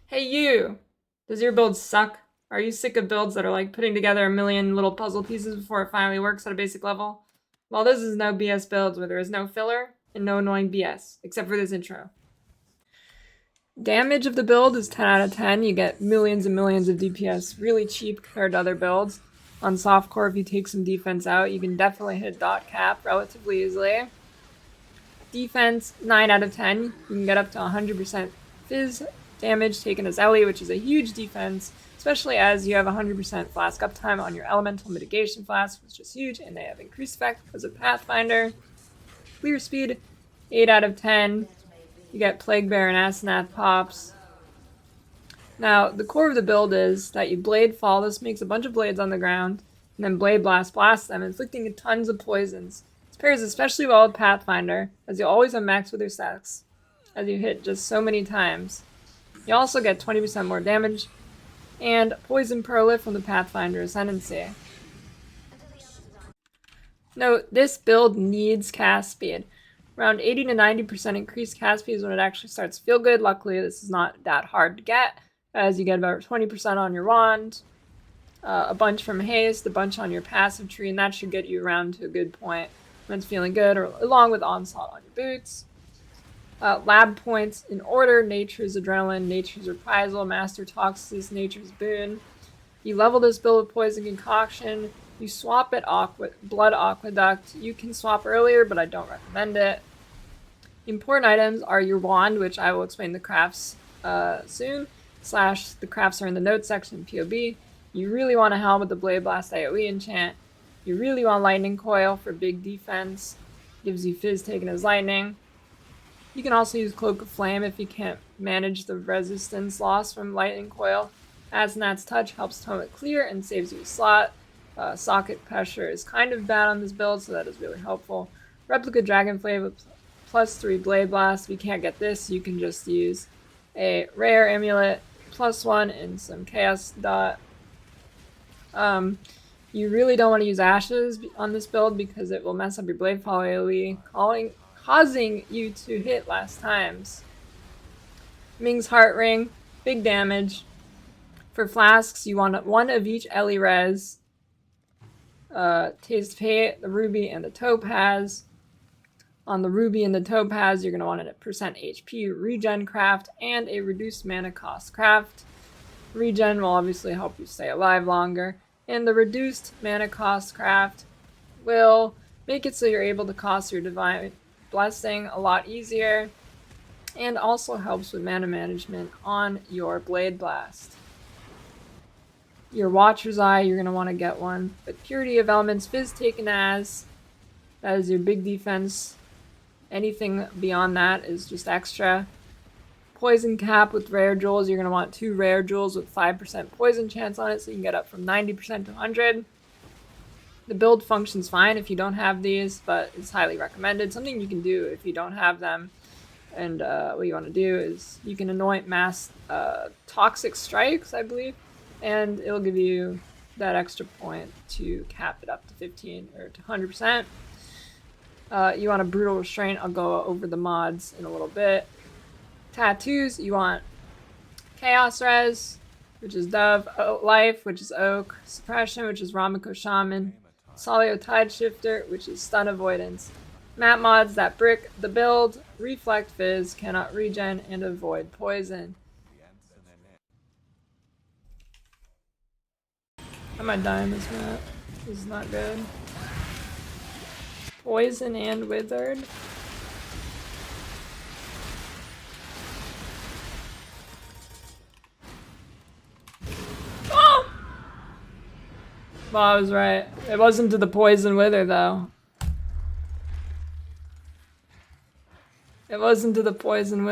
Hey you! Does your build suck? Are you sick of builds that are like putting together a million little puzzle pieces before it finally works at a basic level? Well, this is no BS builds where there is no filler and no annoying BS, except for this intro. Damage of the build is 10 out of 10. You get millions and millions of DPS really cheap compared to other builds. On softcore, if you take some defense out, you can definitely hit dot cap relatively easily. Defense, 9 out of 10. You can get up to 100% fizz damage taken as Ellie, which is a huge defense, especially as you have 100% flask uptime on your elemental mitigation flask, which is huge, and they have increased effect because of Pathfinder. Clear speed, 8 out of 10. You get Plague Bear and Asenath pops. Now, the core of the build is that you Blade Fall. This makes a bunch of blades on the ground, and then Blade blast them, inflicting tons of poisons. This pairs especially well with Pathfinder, as you always have max with your stacks, as you hit just so many times. You also get 20% more damage, and Poison Perlit from the Pathfinder Ascendancy. Note, this build needs cast speed. Around 80 to 90% increased cast speed is when it actually starts to feel good. Luckily, this is not that hard to get, as you get about 20% on your wand, a bunch from haste, a bunch on your passive tree, and that should get you around to a good point when it's feeling good, or along with onslaught on your boots. Lab points in order: Nature's Adrenaline, Nature's Reprisal, Master Toxis, Nature's Boon. You level this build with Poison Concoction. You swap it Blood Aqueduct. You can swap earlier, but I don't recommend it. Important items are your wand, which I will explain the crafts soon. The crafts are in the notes section in PoB. You really want a helm with the Blade Blast AoE enchant. You really want Lightning Coil for big defense. Gives you fizz taken as lightning. You can also use Cloak of Flame if you can't manage the resistance loss from Lightning Coil. Asenath's Touch helps tome it clear and saves you a slot. Socket Pressure is kind of bad on this build, so that is really helpful. Replica Dragonflame with +3 Blade Blast. If you can't get this, you can just use a Rare Amulet, +1, and some Chaos Dot. You really don't want to use Ashes on this build because it will mess up your Blade Fall AoE, causing you to hit last times. Ming's Heart Ring, big damage. For flasks, you want one of each Ellie res. Taste of Fate, the Ruby, and the Topaz. On the Ruby and the Topaz, you're going to want a percent HP regen craft and a reduced mana cost craft. Regen will obviously help you stay alive longer, and the reduced mana cost craft will make it so you're able to cast your Divine Blessing a lot easier, and also helps with mana management on your Blade Blast. Your Watcher's Eye, you're going to want to get one. But Purity of Elements, fizz taken as, that is your big defense. Anything beyond that is just extra. Poison Cap with Rare Jewels, you're going to want 2 Rare Jewels with 5% poison chance on it, so you can get up from 90% to 100. The build functions fine if you don't have these, but it's highly recommended. Something you can do if you don't have them, and what you want to do is you can anoint mass Toxic Strikes, I believe, and it'll give you that extra point to cap it up to 15 or to 100%. You want a Brutal Restraint. I'll go over the mods in a little bit. Tattoos, you want Chaos Res, which is Dove, Life, which is Oak, Suppression, which is Ramako Shaman, Solio Tide Shifter, which is Stun Avoidance. Map mods that brick the build: Reflect Fizz, cannot regen, and avoid poison. I might die in this map. This is not good. Poison and Withered. Oh! Well, I was right. It wasn't to the Poison Wither, though. It wasn't to the Poison Wither.